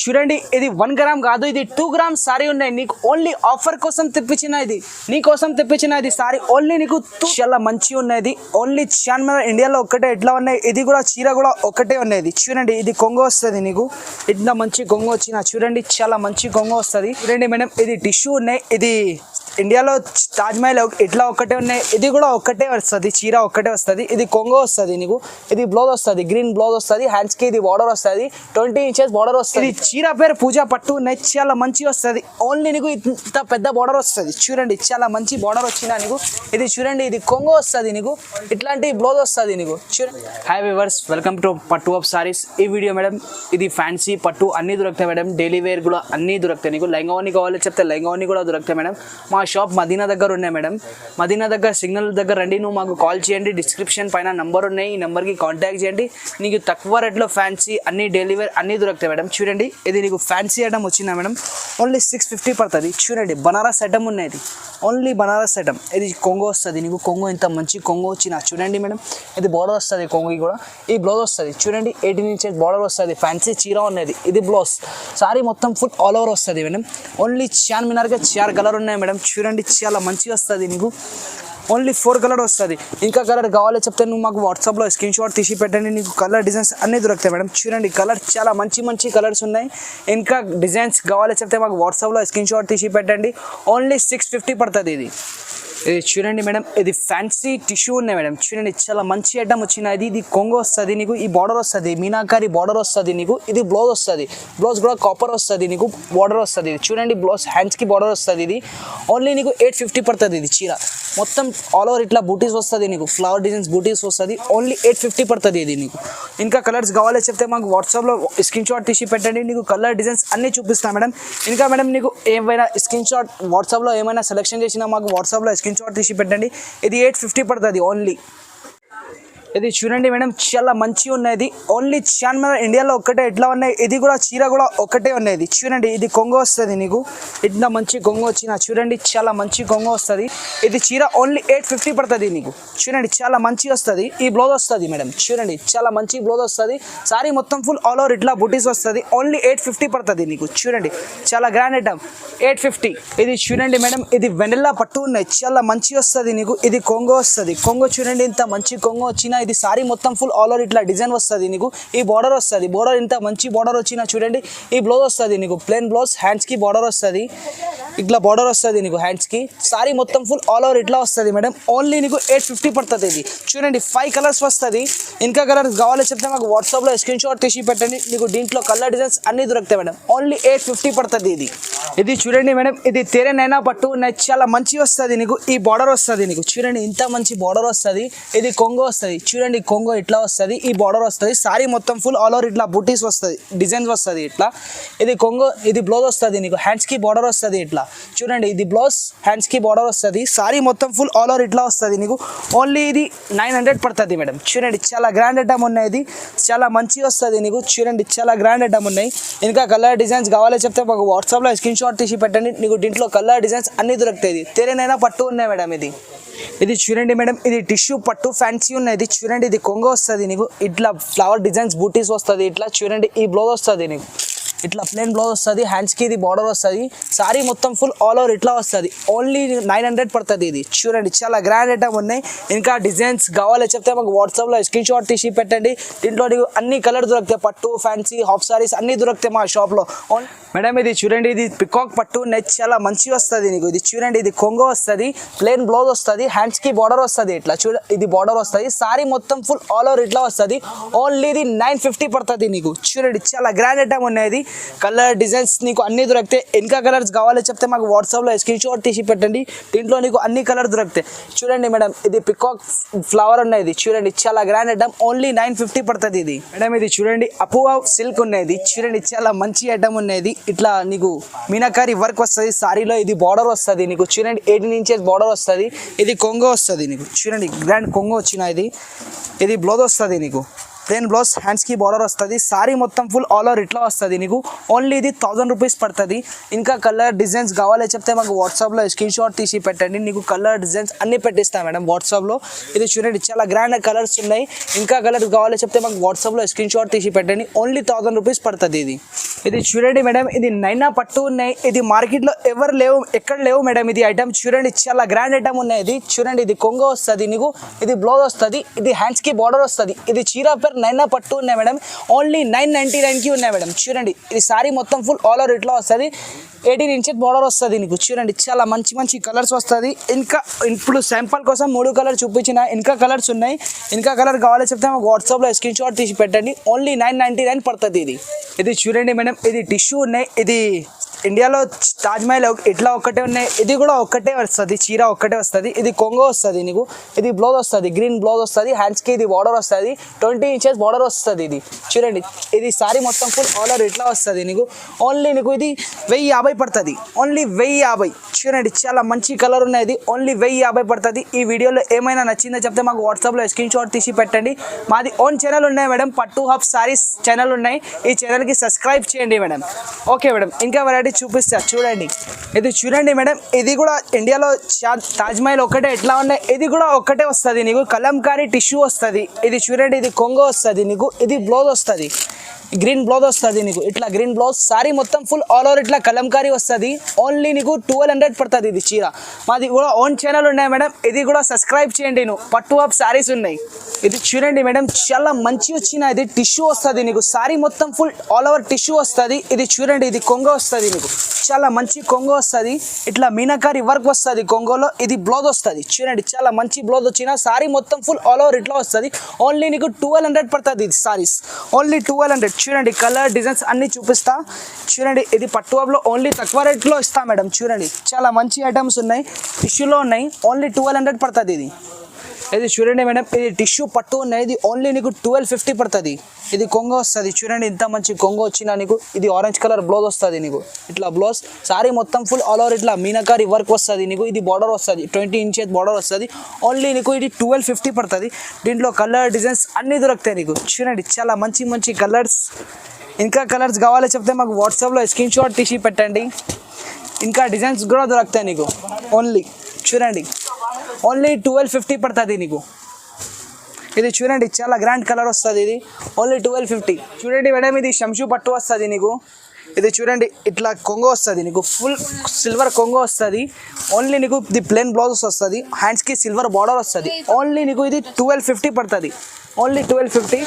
చూడండి ఇది 1 గ్రామ్ కాదు, ఇది 2 గ్రామ్ సారీ ఉన్నాయి. నీకు ఓన్లీ ఆఫర్ కోసం తెప్పించిన ఇది, నీ కోసం తెప్పించిన ఇది సారీ. ఓన్లీ నీకు చాలా మంచి ఉన్నది. ఓన్లీ చార్మినార్ ఇండియాలో ఒక్కటే ఎట్లా ఉన్నాయి. ఇది కూడా చీర కూడా ఒకటే ఉన్నది. చూడండి ఇది కొంగు వస్తుంది నీకు, ఇట్లా మంచి కొంగు వచ్చిన చూడండి, చాలా మంచి కొంగు వస్తుంది. చూడండి మేడం ఇది టిష్యూ ఉన్నాయి. ఇది ఇండియాలో తాజ్ మహల్ ఇట్లా ఒక్కటే ఉన్నాయి. ఇది కూడా ఒక్కటే వస్తుంది, చీర ఒక్కటే వస్తుంది. ఇది కొంగు వస్తుంది నీకు, ఇది బ్లౌజ్ వస్తుంది, గ్రీన్ బ్లౌజ్ వస్తుంది. హ్యాండ్స్ కి ఇది బార్డర్ వస్తుంది, 20 ఇంచెస్ బార్డర్ వస్తుంది. చీర పేరు పూజా పట్టు ఉన్నాయి, చాలా మంచి వస్తుంది. ఓన్లీ నీకు ఇంత పెద్ద బార్డర్ వస్తుంది. చూడండి చాలా మంచి బార్డర్ వచ్చిన నీకు. ఇది చూడండి ఇది కొంగు వస్తుంది నీకు, ఇట్లాంటి బ్లౌజ్ వస్తుంది నీకు. చూడండి. హాయ్ వ్యూవర్స్, వెల్కమ్ టు పట్టు ఆఫ్ సారీస్. ఈ వీడియో మేడం ఇది ఫ్యాన్సీ పట్టు అన్ని దొరుకుతాయి మేడం. డైలీ వేర్ కూడా అన్ని దొరుకుతాయి నీకు. లెంగావని కావాలి చెప్తే లెంగావని కూడా దొరుకుతాయి మేడం. మా షాప్ మదీనా దగ్గర ఉన్నాయి మేడం. మదీనా దగ్గర సిగ్నల్ దగ్గర రండి, నువ్వు మాకు కాల్ చేయండి. డిస్క్రిప్షన్ పైన నంబర్ ఉన్నాయి, ఈ నెంబర్కి కాంటాక్ట్ చేయండి. నీకు తక్కువ రేట్లో ఫ్యాన్సీ అన్ని డైలీ వేర్ అన్ని దొరుకుతాయి మేడం. చూడండి ఇది నీకు ఫ్యాన్సీ ఐటమ్ వచ్చిందా మేడం, ఓన్లీ 650 పడుతుంది. చూడండి బనారస్ ఐటమ్ ఉన్నాయి, ఇది ఓన్లీ బనారస్ ఐటమ్. ఇది కొంగు వస్తుంది నీకు, కొంగు ఇంత మంచి కొంగు వచ్చిన చూడండి మేడం. ఇది బార్డర్ వస్తుంది కొంగుకి కూడా, ఈ బ్లౌజ్ వస్తుంది చూడండి, 18 ఇంచెస్ బార్డర్ వస్తుంది. ఫ్యాన్సీ చీర ఉన్నది, ఇది బ్లౌజ్. సారీ మొత్తం ఫుల్ ఆల్ ఓవర్ వస్తుంది మేడం. ఓన్లీ చార్మినార్గా 4 కలర్ ఉన్నాయి మేడం. చూడండి చాలా మంచిగా వస్తుంది నీకు. ఓన్లీ 4 కలర్ వస్తుంది. ఇంకా కలర్ కావాలి చెప్తే నువ్వు మాకు వాట్సాప్లో స్క్రీన్ షాట్ తీసి పెట్టండి. నీకు కలర్ డిజైన్స్ అన్నీ దొరుకుతాయి మేడం. చూడండి కలర్ చాలా మంచి కలర్స్ ఉన్నాయి. ఇంకా డిజైన్స్ కావాలి చెప్తే మాకు వాట్సాప్లో స్క్రీన్ షాట్ తీసి పెట్టండి. ఓన్లీ 650 పడుతుంది ఇది. ఇది చూడండి మేడం, ఇది ఫ్యాన్సీ టిష్యూ ఉన్నాయి మేడం. చూడండి చాలా మంచి ఐటమ్ వచ్చినది. ఇది కొంగు వస్తుంది నీకు, ఈ బార్డర్ వస్తుంది, మీనాకారి బార్డర్ వస్తుంది నీకు. ఇది బ్లౌజ్ వస్తుంది, బ్లౌజ్ కూడా కాపర్ వస్తుంది నీకు, బార్డర్ వస్తుంది. చూడండి బ్లౌజ్ హ్యాండ్స్కి బార్డర్ వస్తుంది. ఇది ఓన్లీ నీకు 850 పడుతుంది. ఇది చీర మొత్తం ఆల్ ఓవర్ ఇట్లా బూటీస్ వస్తుంది నీకు, ఫ్లవర్ డిజైన్స్ బూటీస్ వస్తుంది. ఓన్లీ 850 పడుతుంది ఇది నీకు. ఇంకా కలర్స్ కావాలి చెప్తే మాకు వాట్సాప్లో స్క్రీన్ షాట్ తీసి పెట్టండి. నీకు కలర్ డిజైన్స్ అన్నీ చూపిస్తాను మేడం. ఇంకా మేడం నీకు ఏమైనా స్క్రీన్ షాట్ వాట్సాప్లో ఏమైనా సెలెక్షన్ చేసినా మాకు వాట్సాప్లో స్క్రీన్ షాట్ తీసి పెట్టండి. ఇది 850 పడుతుంది ఓన్లీ. ఇది చూడండి మేడం చాలా మంచి ఉన్నది. ఓన్లీ చార్మినార్ ఇండియాలో ఒక్కటే ఎట్లా ఉన్నాయి. ఇది కూడా చీర కూడా ఒకటే ఉన్నది. చూడండి ఇది కొంగు వస్తుంది నీకు, ఇట్లా మంచి కొంగు వచ్చిన చూడండి, చాలా మంచి కొంగు వస్తుంది. ఇది చీర ఓన్లీ 850 పడుతుంది నీకు. చూడండి చాలా మంచి వస్తుంది. ఈ బ్లౌజ్ వస్తుంది మేడం. చూడండి చాలా మంచి బ్లౌజ్ వస్తుంది. సారీ మొత్తం ఫుల్ ఆల్ ఓవర్ ఇట్లా బుటీస్ వస్తుంది. ఓన్లీ 850 పడుతుంది నీకు. చూడండి చాలా గ్రాండ్ ఐటమ్, 850. ఇది చూడండి మేడం, ఇది వెనిల్లా పట్టు ఉన్నాయి, చాలా మంచి వస్తుంది నీకు. ఇది కొంగు వస్తుంది. కొంగు చూడండి ఇంత మంచి కొంగు వచ్చిన. ఇది సారీ మొత్తం ఫుల్ ఆల్ ఓవర్ ఇట్లా డిజైన్ వస్తుంది నీకు. ఈ బార్డర్ వస్తుంది, బార్డర్ ఇంత మంచి బార్డర్ వచ్చిన చూడండి. ఈ బ్లౌజ్ వస్తుంది నీకు, ప్లెయిన్ బ్లౌజ్, హ్యాండ్స్ కి బార్డర్ వస్తుంది, ఇట్లా బార్డర్ వస్తుంది నీకు హ్యాండ్స్ కి. సారీ మొత్తం ఫుల్ ఆల్ ఓవర్ ఇట్లా వస్తుంది మేడం. ఓన్లీ నీకు 850 పడుతుంది. ఇది చూడండి 5 కలర్స్ వస్తుంది. ఇంకా కలర్స్ కావాలి చెప్తే మాకు వాట్సాప్లో స్క్రీన్ షాట్ తీసి పెట్టండి. నీకు దీంట్లో కలర్ డిజైన్స్ అన్ని దొరుకుతాయి మేడం. ఓన్లీ 850 పడుతుంది ఇది. ఇది చూడండి మేడం, ఇది తేరే నైనా పట్టు చాలా మంచి వస్తుంది నీకు. ఈ బార్డర్ వస్తుంది నీకు, చూడండి ఇంత మంచి బార్డర్ వస్తుంది. ఇది కొంగు వస్తుంది, చూడండి కొంగు ఇట్లా వస్తుంది, ఈ బార్డర్ వస్తుంది. సారీ మొత్తం ఫుల్ ఆల్ ఓవర్ ఇట్లా బూటీస్ వస్తుంది, డిజైన్స్ వస్తుంది ఇట్లా. ఇది కొంగు, ఇది బ్లౌజ్ వస్తుంది నీకు, హ్యాండ్స్ కి బార్డర్ వస్తుంది ఇట్లా. చూడండి ఇది బ్లౌజ్, హ్యాండ్స్ కి బార్డర్ వస్తుంది. సారీ మొత్తం ఫుల్ ఆల్ ఓవర్ ఇట్లా వస్తుంది నీకు. ఓన్లీ ఇది 900 పడుతుంది మేడం. చూడండి చాలా గ్రాండ్ ఐటమ్ ఉన్నాయి. ఇది చాలా మంచి వస్తుంది నీకు. చూడండి చాలా గ్రాండ్ ఐటమ్ ఉన్నాయి. ఇంకా కలర్ డిజైన్స్ కావాలి చెప్తే మాకు వాట్సాప్లో స్క్రీన్ షాట్ తీసి పెట్టండి. నీకు దీంట్లో కలర్ డిజైన్స్ అన్ని దొరుకుతాయి. తెరేనైనా పట్టు ఉన్నాయి మేడం. ఇది చూడండి మేడం, ఇది టిష్యూ పట్టు ఫ్యాన్సీ ఉన్నది. చూడండి ఇది కొంగు వస్తుంది నీకు, ఇట్లా ఫ్లవర్ డిజైన్స్ బూటీస్ వస్తుంది ఇట్లా. చూడండి ఈ బ్లౌజ్ వస్తుంది నీకు, ఇట్లా ప్లెయిన్ బ్లౌజ్ వస్తుంది, హ్యాండ్స్కి ఇది బార్డర్ వస్తుంది. సారీ మొత్తం ఫుల్ ఆల్ ఓవర్ ఇట్లా వస్తుంది. ఓన్లీ 900 పడుతుంది ఇది. చూడండి చాలా గ్రాండ్ ఐటమ్ ఉన్నాయి. ఇంకా డిజైన్స్ కావాలి చెప్తే మాకు వాట్సాప్లో స్క్రీన్ షాట్ తీసి పెట్టండి. దీంట్లో నీకు అన్ని కలర్ దొరుకుతాయి, పట్టు, ఫ్యాన్సీ, హాఫ్ సారీస్ అన్ని దొరుకుతాయి మా షాప్లో. మేడం ఇది చూడండి, ఇది పికాక్ పట్టు చాలా మంచి వస్తుంది నీకు. ఇది చూడండి ఇది కొంగు వస్తుంది, ప్లెయిన్ బ్లౌజ్ వస్తుంది, హ్యాండ్స్కి బార్డర్ వస్తుంది ఇట్లా. ఇది బార్డర్ వస్తుంది. సారీ మొత్తం ఫుల్ ఆల్ ఓవర్ ఇట్లా వస్తుంది. ఓన్లీ ఇది 950 పడుతుంది నీకు. చూడండి చాలా గ్రాండ్ ఐటమ్ ఉన్నది. కలర్ డిజైన్స్ నీకు అన్ని దొరుకుతాయి. ఇంకా కలర్స్ కావాలి చెప్తే మాకు వాట్సాప్లో స్క్రీన్ షాట్ తీసి పెట్టండి. దీంట్లో నీకు అన్ని కలర్ దొరుకుతాయి. చూడండి మేడం, ఇది పికాక్ ఫ్లవర్ ఉన్నది. చూడండి చాలా గ్రాండ్ ఐటమ్. ఓన్లీ 950 పడుతుంది ఇది. మేడం ఇది చూడండి అపువా సిల్క్ ఉన్నది. చూడండి చాలా మంచి ఐటమ్ ఉన్నది. ఇట్లా నీకు మీనాకారి వర్క్ వస్తుంది సారీలో. ఇది బార్డర్ వస్తుంది నీకు. చూడండి 18 ఇంచెస్ బార్డర్ వస్తుంది. ఇది కొంగు వస్తుంది నీకు. చూడండి గ్రాండ్ కొంగు వచ్చిన ఇది. ఇది బ్లౌజ్ వస్తుంది నీకు. ప్లెయిన్ బ్లౌజ్, హ్యాండ్స్కి బార్డర్ వస్తుంది. సారీ మొత్తం ఫుల్ ఆల్ ఓవర్ ఇట్లా వస్తుంది నీకు. ఓన్లీ ఇది 1000 రూపీస్ పడుతుంది. ఇంకా కలర్ డిజైన్స్ కావాలి చెప్తే మాకు వాట్సాప్లో స్క్రీన్ షాట్ తీసి పెట్టండి. నీకు కలర్ డిజైన్స్ అన్ని పెట్టిస్తాను మేడం వాట్సాప్లో. ఇది చూడండి చాలా గ్రాండ్ కలర్స్ ఉన్నాయి. ఇంకా కలర్ కావాలి చెప్తే మాకు వాట్సాప్లో స్క్రీన్ షాట్ తీసి పెట్టండి. ఓన్లీ 1000 రూపీస్ పడుతుంది ఇది. ఇది చూడండి మేడం, ఇది నైనా పట్టు ఉన్నాయి. ఇది మార్కెట్లో ఎవరు లేవు, ఎక్కడ లేవు మేడం. ఇది ఐటమ్ చూడండి చాలా గ్రాండ్ ఐటమ్ ఉన్నాయి. ఇది చూడండి, ఇది కొంగ వస్తుంది నీకు, ఇది బ్లౌజ్ వస్తుంది, ఇది హ్యాండ్స్కి బార్డర్ వస్తుంది. ఇది చీర పేరు నైనా పట్టు ఉన్నాయి మేడం. ఓన్లీ 999కి ఉన్నాయి మేడం. చూడండి ఇది సారీ మొత్తం ఫుల్ ఆల్ ఓవర్ ఇట్లా వస్తుంది. 18 ఇంచెస్ బార్డర్ వస్తుంది నీకు. చూడండి చాలా మంచి మంచి కలర్స్ వస్తుంది. ఇంకా ఇప్పుడు శాంపుల్ కోసం 3 కలర్ చూపించిన, ఇంకా కలర్స్ ఉన్నాయి. ఇంకా కలర్ కావాలి చెప్తే మాకు వాట్సాప్లో స్క్రీన్ షాట్ తీసి పెట్టండి. ఓన్లీ 999 పడుతుంది ఇది. ఇది చూడండి మేడం, ఇది టిష్యూ ఉన్నాయి. ఇది ఇండియాలో తాజ్మహల్ ఇట్లా ఒక్కటే ఉన్నాయి. ఇది కూడా ఒక్కటే వస్తుంది, చీర ఒక్కటే వస్తుంది. ఇది కొంగో వస్తుంది నీకు. ఇది బ్లౌజ్ వస్తుంది, గ్రీన్ బ్లౌజ్ వస్తుంది. హ్యాండ్స్కి ఇది బార్డర్ వస్తుంది, 20 ఇంచెస్ బార్డర్ వస్తుంది. ఇది చూడండి, ఇది సారీ మొత్తం ఫుల్ ఆల్ ఓవర్ ఇట్లా వస్తుంది నీకు. ఓన్లీ నీకు ఇది 1050 పడుతుంది. ఓన్లీ 1050. చూడండి చాలా మంచి కలర్ ఉన్నది. ఓన్లీ 1050 పడుతుంది. ఈ వీడియోలో ఏమైనా నచ్చిందో చెప్తే మాకు వాట్సాప్లో స్క్రీన్ షాట్ తీసి పెట్టండి. మాది ఓన్ ఛానల్ ఉన్నాయి మేడం, పట్టు హబ్ సారీస్ ఛానల్ ఉన్నాయి. ఈ ఛానల్కి సబ్స్క్రైబ్ చేయండి మేడం. ఓకే మేడం, ఇంకా వెరైటీ చూపిస్తా చూడండి. ఇది చూడండి మేడం, ఇది కూడా ఇండియాలో తాజ్మహల్ ఒక్కటే ఎట్లా ఉన్నాయి. ఇది కూడా ఒక్కటే వస్తుంది నీకు. కలంకారీ టిష్యూ వస్తుంది. ఇది చూడండి, ఇది కొంగో వస్తుంది నీకు. ఇది బ్లౌజ్ వస్తుంది, గ్రీన్ బ్లౌజ్ వస్తుంది నీకు. ఇట్లా గ్రీన్ బ్లౌజ్, సారీ మొత్తం ఫుల్ ఆల్ ఓవర్ ఇట్లా కలంకారీ వస్తుంది. ఓన్లీ నీకు 1200 పడుతుంది ఇది చీర. మాది కూడా ఓన్ ఛానల్ ఉన్నాయి మేడం, ఇది కూడా సబ్స్క్రైబ్ చేయండి. నువ్వు పట్టు అప్ సారీస్ ఉన్నాయి. ఇది చూడండి మేడం, చాలా మంచి వచ్చిన ఇది టిష్యూ వస్తుంది నీకు. సారీ మొత్తం ఫుల్ ఆల్ ఓవర్ టిష్యూ వస్తుంది. ఇది చూడండి, ఇది కొంగ వస్తుంది నీకు. చాలా మంచి కొంగ వస్తుంది. ఇట్లా మీనాకారి వర్క్ వస్తుంది కొంగోలో. ఇది బ్లౌజ్ వస్తుంది. చూడండి చాలా మంచి బ్లౌజ్ వచ్చిన, సారీ మొత్తం ఫుల్ ఆల్ ఓవర్ ఇట్లా వస్తుంది. ఓన్లీ నీకు 1200 పడుతుంది ఇది సారీస్. ఓన్లీ 1200. చూడండి కలర్ డిజైన్స్ అన్ని చూపిస్తా. చూడండి ఇది పట్టు అబ్లో ఓన్లీ తక్కువ రేట్లో ఇస్తా మేడం. చూడండి చాలా మంచి ఐటమ్స్ ఉన్నాయి, టిష్యూలో ఉన్నాయి. ఓన్లీ 1200 పడుతుంది ఇది. ఇది చూడండి మేడం, ఇది టిష్యూ పట్టు ఉన్నాయి. ఇది ఓన్లీ నీకు 1250 పడుతుంది. ఇది కొంగ వస్తుంది. చూడండి ఇంత మంచి కొంగ వచ్చినా నీకు. ఇది ఆరెంజ్ కలర్ బ్లౌజ్ వస్తుంది నీకు. ఇట్లా బ్లౌజ్, సారీ మొత్తం ఫుల్ ఆల్ ఓవర్ ఇట్లా మీనాకారి వర్క్ వస్తుంది నీకు. ఇది బార్డర్ వస్తుంది, 20 ఇంచెస్ బార్డర్ వస్తుంది. ఓన్లీ నీకు ఇది 1250 పడుతుంది. దీంట్లో కలర్ డిజైన్స్ అన్నీ దొరుకుతాయి నీకు. చూడండి చాలా మంచి మంచి కలర్స్. ఇంకా కలర్స్ కావాలి చెప్తే మాకు వాట్సాప్లో స్క్రీన్ షాట్ తీసి పెట్టండి. ఇంకా డిజైన్స్ కూడా దొరుకుతాయి నీకు. ఓన్లీ చూడండి, ఓన్లీ 1250 పడుతుంది నీకు. ఇది చూడండి చాలా గ్రాండ్ కలర్ వస్తుంది. ఇది ఓన్లీ 1250. చూడండి మేడం, ఇది శంషు పట్టు వస్తుంది నీకు. ఇది చూడండి ఇట్లా కొంగో వస్తుంది నీకు. ఫుల్ సిల్వర్ కొంగో వస్తుంది. ఓన్లీ నీకు ఇది ప్లెయిన్ బ్లౌజ్ వస్తుంది. హ్యాండ్స్కి సిల్వర్ బార్డర్ వస్తుంది. ఓన్లీ నీకు ఇది 1250 పడుతుంది. ఓన్లీ 1250.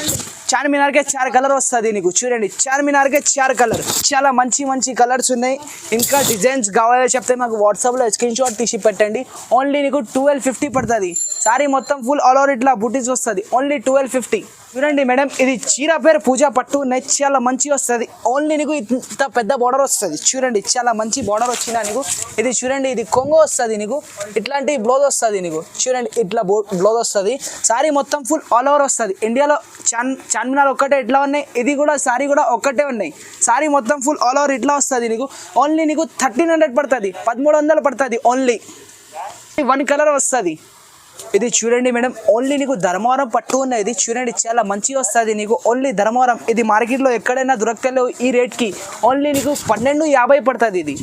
చార్మినార్కే 4 కలర్ వస్తుంది నీకు. చూడండి చార్మినార్కే 4 కలర్. చాలా మంచి మంచి కలర్స్ ఉన్నాయి. ఇంకా డిజైన్స్ కావాలో చెప్తే మాకు వాట్సాప్లో స్క్రీన్ షాట్ తీసి పెట్టండి. ఓన్లీ నీకు 1250 పడుతుంది. సారీ మొత్తం ఫుల్ ఆల్ ఓవర్ ఇట్లా బూటీస్ వస్తుంది. ఓన్లీ 1250. చూడండి మేడం, ఇది చీర పేరు పూజా పట్టు ఉన్నాయి. చాలా మంచి వస్తుంది. ఓన్లీ నీకు ఇంత పెద్ద బార్డర్ వస్తుంది. చూడండి చాలా మంచి బార్డర్ వచ్చినా నీకు. ఇది చూడండి, ఇది కొంగో వస్తుంది నీకు. ఇట్లాంటి బ్లౌజ్ వస్తుంది నీకు. చూడండి ఇట్లా బ్లౌజ్ వస్తుంది. సారీ మొత్తం ఫుల్ ఆల్ ఓవర్ వస్తుంది. ఇండియాలో చార్మినార్ ఒక్కటే ఇట్లా ఉన్నాయి. ఇది కూడా సారీ కూడా ఒక్కటే ఉన్నాయి. సారీ మొత్తం ఫుల్ ఆల్ ఓవర్ ఇట్లా వస్తుంది నీకు. ఓన్లీ నీకు 1300 పడుతుంది, 1300 పడుతుంది. ఓన్లీ 1 కలర్ వస్తుంది. ఇది చూడండి మేడం, ఓన్లీ నీకు ధర్మవరం పట్టు ఉన్నాయి. ఇది చూడండి చాలా మంచిగా వస్తుంది నీకు. ఓన్లీ ధర్మవరం. ఇది మార్కెట్లో ఎక్కడైనా దొరకలేవు ఈ రేట్కి. ఓన్లీ నీకు 1250 పడుతుంది. ఇది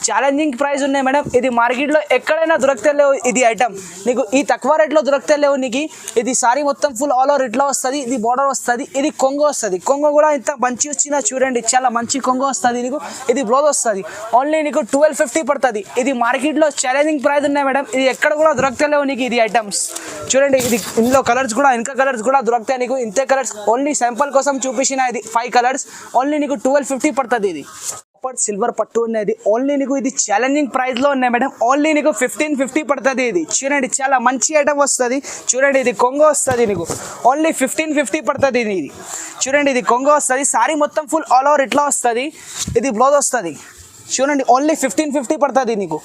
ఛాలెంజింగ్ ప్రైస్ ఉన్నాయి మేడం. ఇది మార్కెట్లో ఎక్కడైనా దొరకలేవు ఇది ఐటమ్ నీకు. ఈ తక్కువ రేట్లో దొరకలేవు నీకు. ఇది సారీ మొత్తం ఫుల్ ఆల్ ఓవర్ ఇట్లా వస్తుంది. ఇది బార్డర్ వస్తుంది. ఇది కొంగో వస్తుంది. కొంగో కూడా ఇంత మంచి వచ్చినా చూడండి చాలా మంచి కొంగో వస్తుంది నీకు. ఇది బ్లౌజ్ వస్తుంది. ఓన్లీ నీకు 1250 పడుతుంది. ఇది మార్కెట్లో ఛాలెంజింగ్ ప్రైస్ ఉన్నాయి మేడం. ఇది ఎక్కడ కూడా దొరకలేవు నీకు ఇది ఐటమ్స్. చూడండి ఇది ఇందులో కలర్స్ కూడా, ఇంకా కలర్స్ కూడా దొరుకుతాయి నీకు. ఇంతే కలర్స్ ఓన్లీ శాంపుల్ కోసం చూపించిన. ఇది 5 కలర్స్. ఓన్లీ నీకు 1250 పడుతుంది. ఇది సిల్వర్ పట్టు ఉన్నది. ఓన్లీ నీకు ఇది ఛాలెంజింగ్ ప్రైస్ లో ఉన్నాయి మేడం. ఓన్లీ నీకు 1550 పడుతుంది. ఇది చూడండి చాలా మంచి ఐటమ్ వస్తుంది. చూడండి ఇది కొంగో వస్తుంది నీకు. ఓన్లీ 1550 పడుతుంది. ఇది చూడండి, ఇది కొంగో వస్తుంది. సారీ మొత్తం ఫుల్ ఆల్ ఓవర్ ఇట్లా వస్తుంది. ఇది బ్లౌజ్ వస్తుంది. చూడండి ఓన్లీ 1550 పడుతుంది నీకు.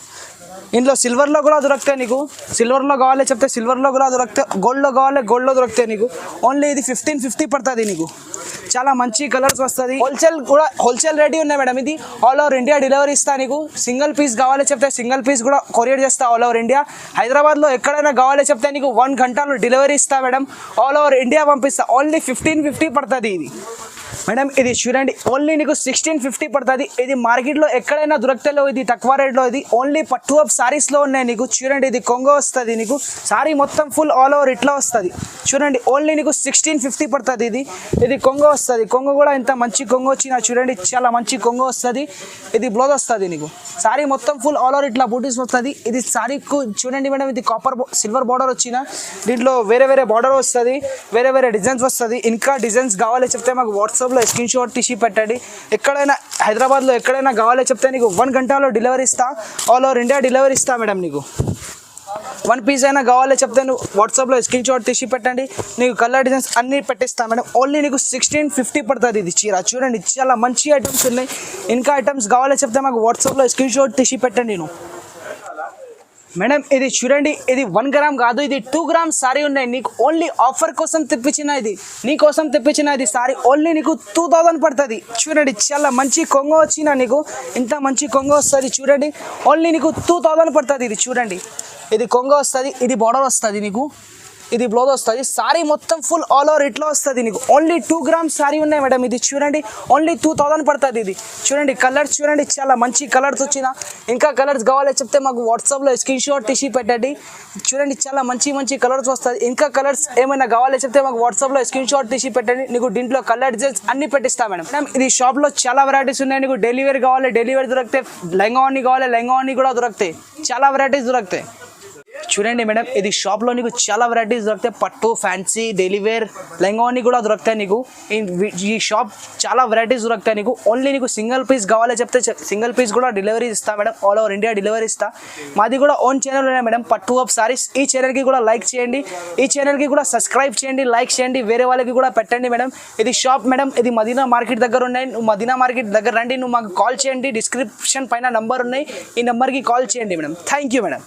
ఇందులో సిల్వర్లో కూడా దొరుకుతాయి నీకు. సిల్వర్లో కావాలి చెప్తే సిల్వర్లో కూడా దొరుకుతాయి, గోల్డ్లో కావాలి గోల్డ్లో దొరుకుతాయి నీకు. ఓన్లీ ఇది 1550 పడుతుంది నీకు. చాలా మంచి కలర్స్ వస్తుంది. హోల్సేల్ రేట్ ఉన్నాయి మేడం. ఇది ఆల్ ఓవర్ ఇండియా డెలివరీ ఇస్తా నీకు. సింగిల్ పీస్ కావాలి చెప్తే సింగిల్ పీస్ కూడా కొరియర్ చేస్తా ఆల్ ఓవర్ ఇండియా. హైదరాబాద్లో ఎక్కడైనా కావాలి చెప్తే నీకు 1 గంటలో డెలివరీ ఇస్తా మేడం. ఆల్ ఓవర్ ఇండియా పంపిస్తా. ఓన్లీ 1550 పడుతుంది ఇది మేడం. ఇది చూడండి ఓన్లీ నీకు 1650 పడుతుంది. ఇది మార్కెట్లో ఎక్కడైనా దొరకతలేవు, ఇది తక్కువ రేట్లో. ఇది ఓన్లీ పట్టు ఆఫ్ సారీస్లో ఉన్నాయి నీకు. చూడండి ఇది కొంగో వస్తుంది నీకు. సారీ మొత్తం ఫుల్ ఆల్ ఓవర్ ఇట్లా వస్తుంది. చూడండి ఓన్లీ నీకు 1650 పడుతుంది. ఇది కొంగో వస్తుంది. కొంగో కూడా ఇంత మంచి కొంగో వచ్చిన చూడండి, చాలా మంచి కొంగో వస్తుంది. ఇది బ్లౌజ్ వస్తుంది నీకు. సారీ మొత్తం ఫుల్ ఆల్ ఓవర్ ఇట్లా బూటీస్ వస్తుంది. ఇది సారీకు చూడండి మేడం, ఇది కాపర్ సిల్వర్ బార్డర్ వచ్చిన, దీంట్లో వేరే వేరే బార్డర్ వస్తుంది, వేరే వేరే డిజైన్స్ వస్తుంది. ఇంకా డిజైన్స్ కావాలి చెప్తే మాకు వాట్సాప్లో స్క్రీన్ షాట్ తీసి పెట్టండి. ఎక్కడైనా హైదరాబాద్లో ఎక్కడైనా కావాలి చెప్తే నీకు 1 గంటలో డెలివరీ ఇస్తా. ఆల్ ఓవర్ ఇండియా డెలివరీ ఇస్తా మేడం. నీకు 1 పీస్ అయినా కావాలి చెప్తే నువ్వు వాట్సాప్లో స్క్రీన్ షాట్ తీసి పెట్టండి, నీకు కలర్ డిజైన్స్ అన్నీ పెట్టిస్తా మేడం. ఓన్లీ నీకు 1650 పడుతుంది ఇది చీర. చూడండి చాలా మంచి ఐటమ్స్ ఉన్నాయి. ఇంకా ఐటమ్స్ కావాలి చెప్తే మాకు వాట్సాప్లో స్క్రీన్ షాట్ తీసి పెట్టండి. నేను మేడం ఇది చూడండి, ఇది 1 గ్రామ్ కాదు, ఇది 2 గ్రామ్ సారీ ఉన్నాయి నీకు. ఓన్లీ ఆఫర్ కోసం తెప్పించిన ఇది, నీ కోసం తెప్పించిన ఇది సారీ. ఓన్లీ నీకు 2000 పడుతుంది. చూడండి చాలా మంచి కొంగో వచ్చిన నీకు, ఇంత మంచి కొంగో వస్తుంది. చూడండి ఓన్లీ నీకు 2000 పడుతుంది. ఇది చూడండి ఇది కొంగో వస్తుంది, ఇది బార్డర్ వస్తుంది నీకు, ఇది బ్లౌజ్ వస్తుంది. సారీ మొత్తం ఫుల్ ఆల్ ఓవర్ ఇట్లా వస్తుంది నీకు. ఓన్లీ 2 గ్రామ్ సారీ ఉన్నాయి మేడం. ఇది చూడండి ఓన్లీ 2000 పడుతుంది. ఇది చూడండి కలర్స్ చూడండి, చాలా మంచి కలర్స్ వచ్చిన. ఇంకా కలర్స్ కావాలి చెప్తే మాకు వాట్సాప్లో స్క్రీన్ షాట్ తీసి పెట్టండి. చూడండి చాలా మంచి మంచి కలర్స్ వస్తుంది. ఇంకా కలర్స్ ఏమైనా కావాలి చెప్తే మాకు వాట్సాప్లో స్క్రీన్ షాట్ తీసి పెట్టండి, నీకు దీంట్లో కలర్ డిజైన్స్ అన్ని పెట్టిస్తా మేడం. మేడం ఇది షాప్లో చాలా వెరైటీస్ ఉన్నాయి. నీకు డైలీ వేర్ కావాలి డైలీ వేర్ దొరుకుతాయి, లెహంగా ఓని కావాలి లెహంగా ఓని కూడా దొరుకుతాయి, చాలా వెరైటీస్ దొరుకుతాయి. చూడండి మేడం ఇది షాప్లో నీకు చాలా వెరైటీస్ దొరుకుతాయి. పట్టు ఫ్యాన్సీ డైలీ వేర్ లెహంగా ఓని కూడా దొరుకుతాయి నీకు. ఈ షాప్ చాలా వెరైటీస్ దొరుకుతాయి నీకు. ఓన్లీ నీకు సింగిల్ పీస్ కావాలి చెప్తే సింగిల్ పీస్ కూడా డెలివరీ ఇస్తా madam. All over India delivery ఇస్తా. మాది కూడా ఓన్ ఛానల్ ఉన్నాయి మేడం, పట్టు ఆఫ్ సారీస్. ఈ ఛానల్కి కూడా లైక్ చేయండి, ఈ ఛానల్కి కూడా సబ్స్క్రైబ్ చేయండి, లైక్ చేయండి, వేరే వాళ్ళకి కూడా పెట్టండి మేడం. ఇది షాప్ మేడం, ఇది మదీనా మార్కెట్ దగ్గర ఉన్నాయి. నువ్వు మదీనా మార్కెట్ దగ్గర రండి, నువ్వు మాకు కాల్ చేయండి. డిస్క్రిప్షన్ పైన నంబర్ ఉన్నాయి, ఈ నెంబర్కి కాల్ చేయండి మేడం. Thank you madam.